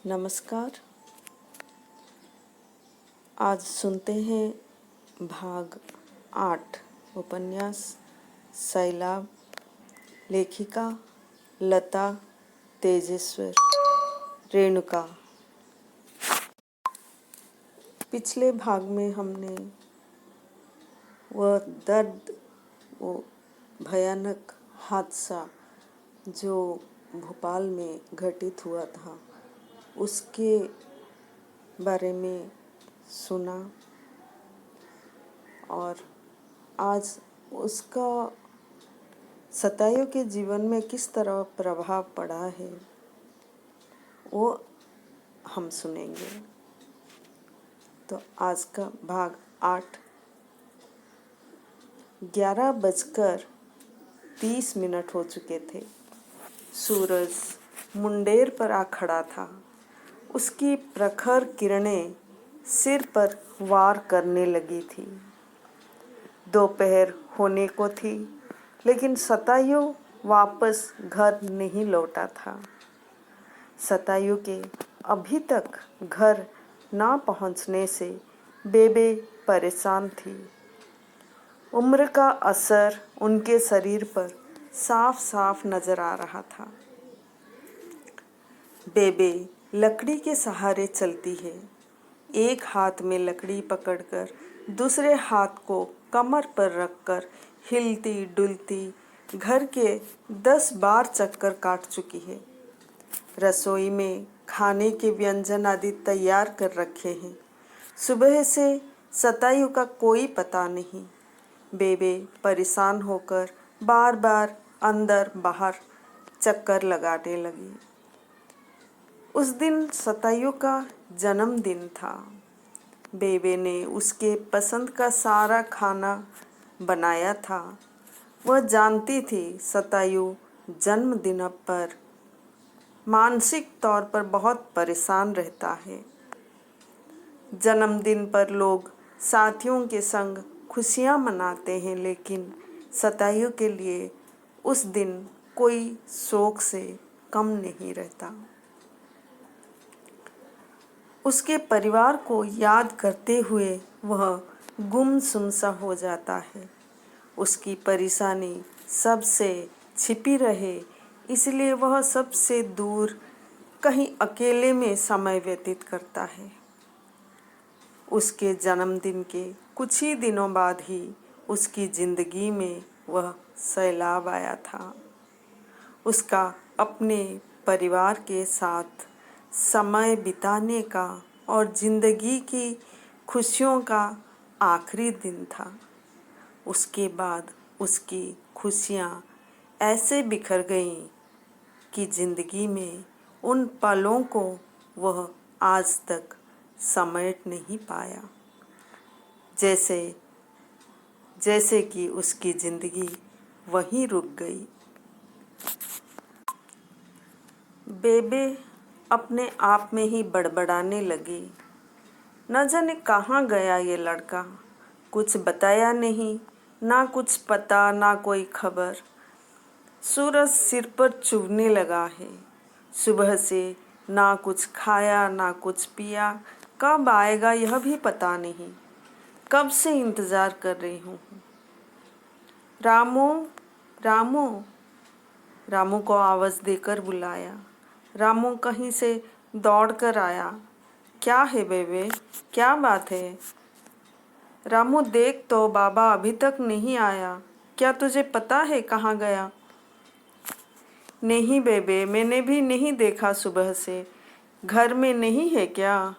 नमस्कार। आज सुनते हैं भाग 8 उपन्यास सैलाब, लेखिका लता तेजेश्वर रेणुका। पिछले भाग में हमने वह दर्द, वो भयानक हादसा जो भोपाल में घटित हुआ था उसके बारे में सुना और आज उसका शतायु के जीवन में किस तरह प्रभाव पड़ा है वो हम सुनेंगे। तो आज का भाग 8। 11:30 हो चुके थे। सूरज मुंडेर पर आ खड़ा था। उसकी प्रखर किरणें सिर पर वार करने लगी थी। दोपहर होने को थी, लेकिन शतायु वापस घर नहीं लौटा था। शतायु के अभी तक घर ना पहुंचने से बेबे परेशान थी। उम्र का असर उनके शरीर पर साफ साफ नजर आ रहा था। बेबे लकड़ी के सहारे चलती है। एक हाथ में लकड़ी पकड़कर दूसरे हाथ को कमर पर रखकर हिलती डुलती घर के 10 बार चक्कर काट चुकी है। रसोई में खाने के व्यंजन आदि तैयार कर रखे हैं। सुबह से शतायु का कोई पता नहीं। बेबे परेशान होकर बार बार अंदर बाहर चक्कर लगाने लगी। उस दिन शतायु का जन्मदिन था। बेबे ने उसके पसंद का सारा खाना बनाया था। वह जानती थी शतायु जन्मदिन पर मानसिक तौर पर बहुत परेशान रहता है। जन्मदिन पर लोग साथियों के संग खुशियां मनाते हैं, लेकिन शतायु के लिए उस दिन कोई शोक से कम नहीं रहता। उसके परिवार को याद करते हुए वह गुमसुम सा हो जाता है। उसकी परेशानी सबसे छिपी रहे, इसलिए वह सबसे दूर कहीं अकेले में समय व्यतीत करता है। उसके जन्मदिन के कुछ ही दिनों बाद ही उसकी जिंदगी में वह सैलाब आया था। उसका अपने परिवार के साथ समय बिताने का और जिंदगी की खुशियों का आखिरी दिन था। उसके बाद उसकी खुशियाँ ऐसे बिखर गईं कि जिंदगी में उन पलों को वह आज तक समेट नहीं पाया। जैसे कि उसकी जिंदगी वहीं रुक गई। बेबे अपने आप में ही बड़बड़ाने लगी। न जाने कहाँ गया ये लड़का, कुछ बताया नहीं, ना कुछ पता ना कोई खबर। सूरज सिर पर चुभने लगा है। सुबह से ना कुछ खाया ना कुछ पिया, कब आएगा यह भी पता नहीं। कब से इंतज़ार कर रही हूँ। रामू, रामू, रामू को आवाज़ देकर बुलाया। रामू कहीं से दौड़ कर आया। क्या है बेबे, क्या बात है? रामू देख तो, बाबा अभी तक नहीं आया। क्या तुझे पता है कहाँ गया? नहीं बेबे, मैंने भी नहीं देखा सुबह से। घर में नहीं है क्या?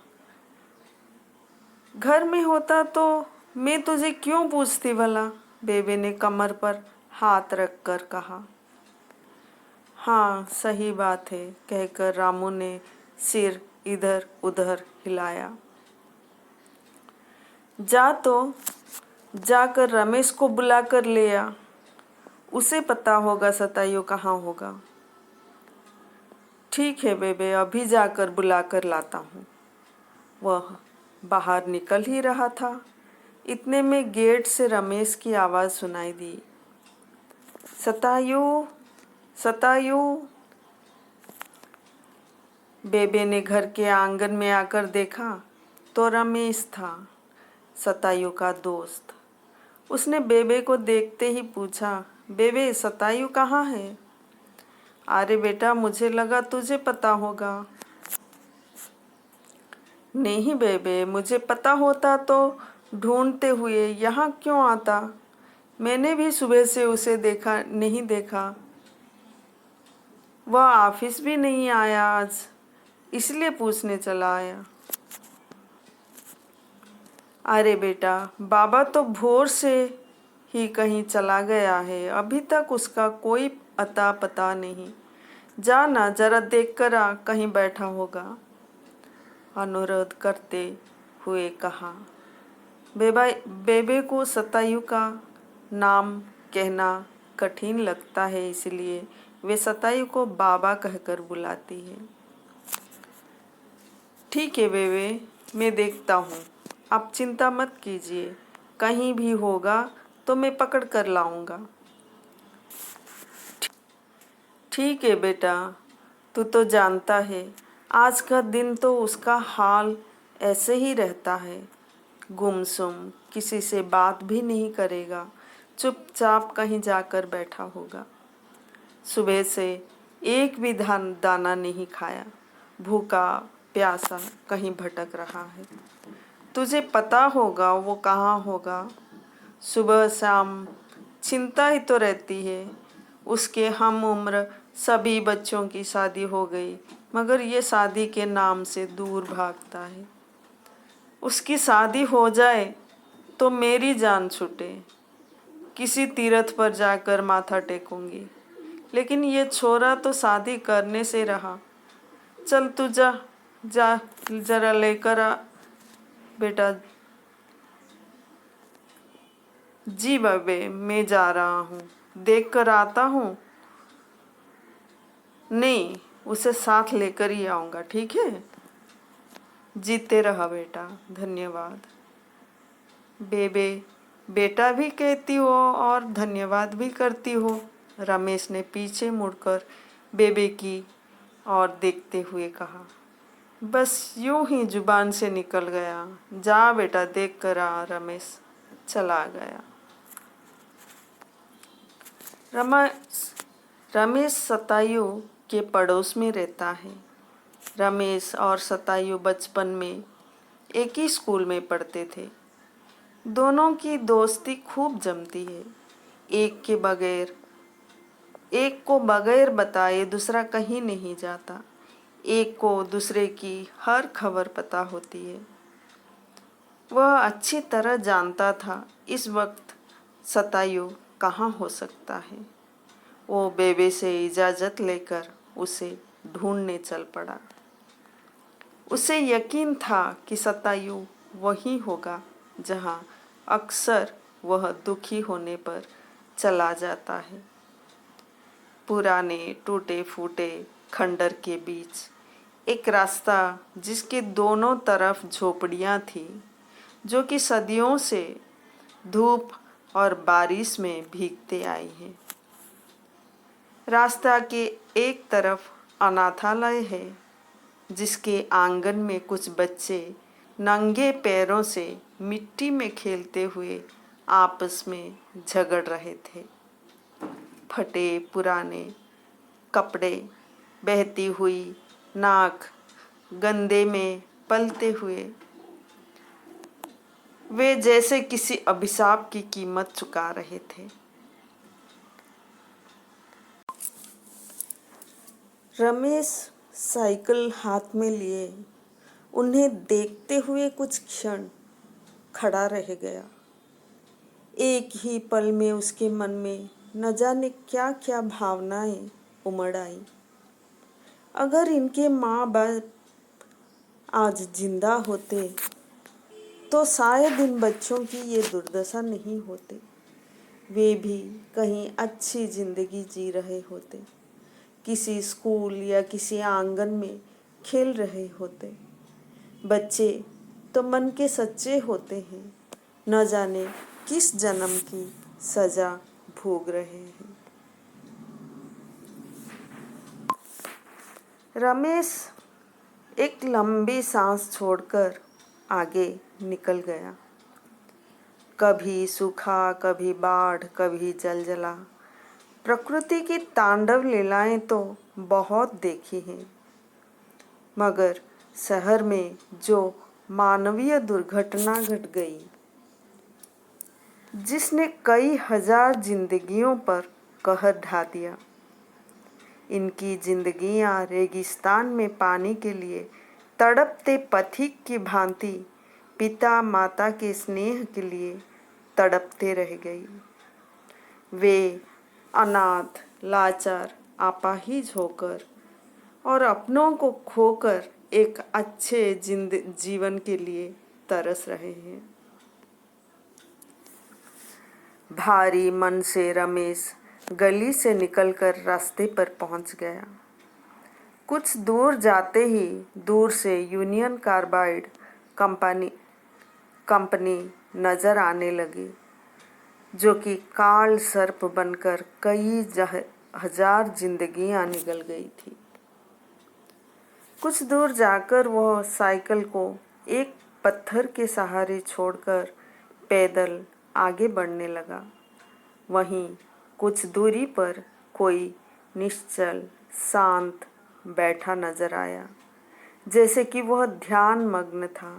घर में होता तो मैं तुझे क्यों पूछती भला? बेबे ने कमर पर हाथ रख कर कहा। हाँ सही बात है, कहकर रामू ने सिर इधर उधर हिलाया। जा तो जाकर रमेश को बुला कर ले आ, उसे पता होगा शतायु कहाँ होगा। ठीक है बेबे, अभी जाकर बुला कर लाता हूँ। वह बाहर निकल ही रहा था, इतने में गेट से रमेश की आवाज़ सुनाई दी। शतायु, शतायु। बेबे ने घर के आंगन में आकर देखा तो रमेश था, सतायु का दोस्त। उसने बेबे को देखते ही पूछा, बेबे सतायु कहाँ है? अरे बेटा, मुझे लगा तुझे पता होगा। नहीं बेबे, मुझे पता होता तो ढूंढते हुए यहाँ क्यों आता। मैंने भी सुबह से उसे नहीं देखा। वह ऑफिस भी नहीं आया आज, इसलिए पूछने चला आया। अरे बेटा, बाबा तो भोर से ही कहीं चला गया है, अभी तक उसका कोई अता पता नहीं। जा ना, जरा देख कर आ, कहीं बैठा होगा, अनुरोध करते हुए कहा। बेबे को सतायु का नाम कहना कठिन लगता है, इसलिए वे सतायु को बाबा कहकर बुलाती है। ठीक है बेबे, मैं देखता हूँ, आप चिंता मत कीजिए, कहीं भी होगा तो मैं पकड़ कर लाऊंगा। ठीक है बेटा, तू तो जानता है आज का दिन तो उसका हाल ऐसे ही रहता है, गुमसुम, किसी से बात भी नहीं करेगा, चुपचाप कहीं जाकर बैठा होगा। सुबह से एक भी दाना नहीं खाया, भूखा प्यासा कहीं भटक रहा है। तुझे पता होगा वो कहाँ होगा। सुबह शाम चिंता ही तो रहती है। उसके हम उम्र सभी बच्चों की शादी हो गई, मगर ये शादी के नाम से दूर भागता है। उसकी शादी हो जाए तो मेरी जान छूटे, किसी तीर्थ पर जाकर माथा टेकूंगी, लेकिन ये छोरा तो शादी करने से रहा। चल तू जा, जरा लेकर आ बेटा। जी बाबे, मैं जा रहा हूँ, देख कर आता हूँ। नहीं, उसे साथ लेकर ही आऊँगा, ठीक है? जीते रहा बेटा, धन्यवाद। बेबे बेटा भी कहती हो और धन्यवाद भी करती हो, रमेश ने पीछे मुड़कर बेबे की और देखते हुए कहा। बस यूं ही जुबान से निकल गया। जा बेटा, देख कर आ। रमेश चला गया। रमेश सतायु के पड़ोस में रहता है। रमेश और सतायु बचपन में एक ही स्कूल में पढ़ते थे। दोनों की दोस्ती खूब जमती है। एक को बगैर बताए दूसरा कहीं नहीं जाता। एक को दूसरे की हर खबर पता होती है। वह अच्छी तरह जानता था इस वक्त सतायु कहाँ हो सकता है। वो बेबे से इजाज़त लेकर उसे ढूंढने चल पड़ा। उसे यकीन था कि सतायु वही होगा जहाँ अक्सर वह दुखी होने पर चला जाता है। पुराने टूटे फूटे खंडर के बीच एक रास्ता, जिसके दोनों तरफ झोपड़ियाँ थी, जो कि सदियों से धूप और बारिश में भीगते आई हैं। रास्ता के एक तरफ अनाथालय है, जिसके आंगन में कुछ बच्चे नंगे पैरों से मिट्टी में खेलते हुए आपस में झगड़ रहे थे। फटे पुराने कपड़े, बहती हुई नाक, गंदे में पलते हुए वे जैसे किसी अभिशाप की कीमत चुका रहे थे। रमेश साइकिल हाथ में लिए उन्हें देखते हुए कुछ क्षण खड़ा रह गया। एक ही पल में उसके मन में न जाने क्या क्या भावनाएं उमड़ आई। अगर इनके माँ बाप आज जिंदा होते तो शायद इन बच्चों की ये दुर्दशा नहीं होती। वे भी कहीं अच्छी जिंदगी जी रहे होते, किसी स्कूल या किसी आंगन में खेल रहे होते। बच्चे तो मन के सच्चे होते हैं, न जाने किस जन्म की सजा भोग रहे हैं। रमेश एक लंबी सांस छोड़कर आगे निकल गया। कभी सूखा, कभी बाढ़, कभी जलजला। प्रकृति की तांडव लीलाएं तो बहुत देखी हैं, मगर शहर में जो मानवीय दुर्घटना घट गई, जिसने कई हजार जिंदगियों पर कहर ढा दिया। इनकी जिंदगियां रेगिस्तान में पानी के लिए तड़पते पथिक की भांति पिता माता के स्नेह के लिए तड़पते रह गई। वे अनाथ, लाचार, अपाहिज होकर और अपनों को खोकर एक अच्छे जीवन के लिए तरस रहे हैं। भारी मन से रमेश गली से निकलकर रास्ते पर पहुंच गया। कुछ दूर जाते ही दूर से यूनियन कार्बाइड कंपनी नजर आने लगी, जो कि काल सर्प बनकर कई हजार जिंदगियां निगल गई थी। कुछ दूर जाकर वह साइकिल को एक पत्थर के सहारे छोड़कर पैदल आगे बढ़ने लगा। वहीं कुछ दूरी पर कोई निश्चल शांत बैठा नजर आया, जैसे कि वह ध्यान मग्न था।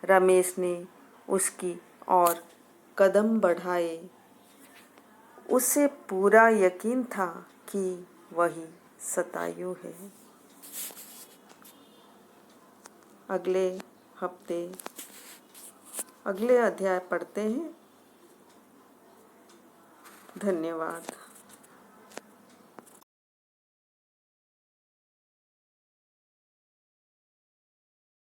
रमेश ने उसकी ओर कदम बढ़ाए। उसे पूरा यकीन था कि वही शतायु है। अगले हफ्ते अगले अध्याय पढ़ते हैं। धन्यवाद।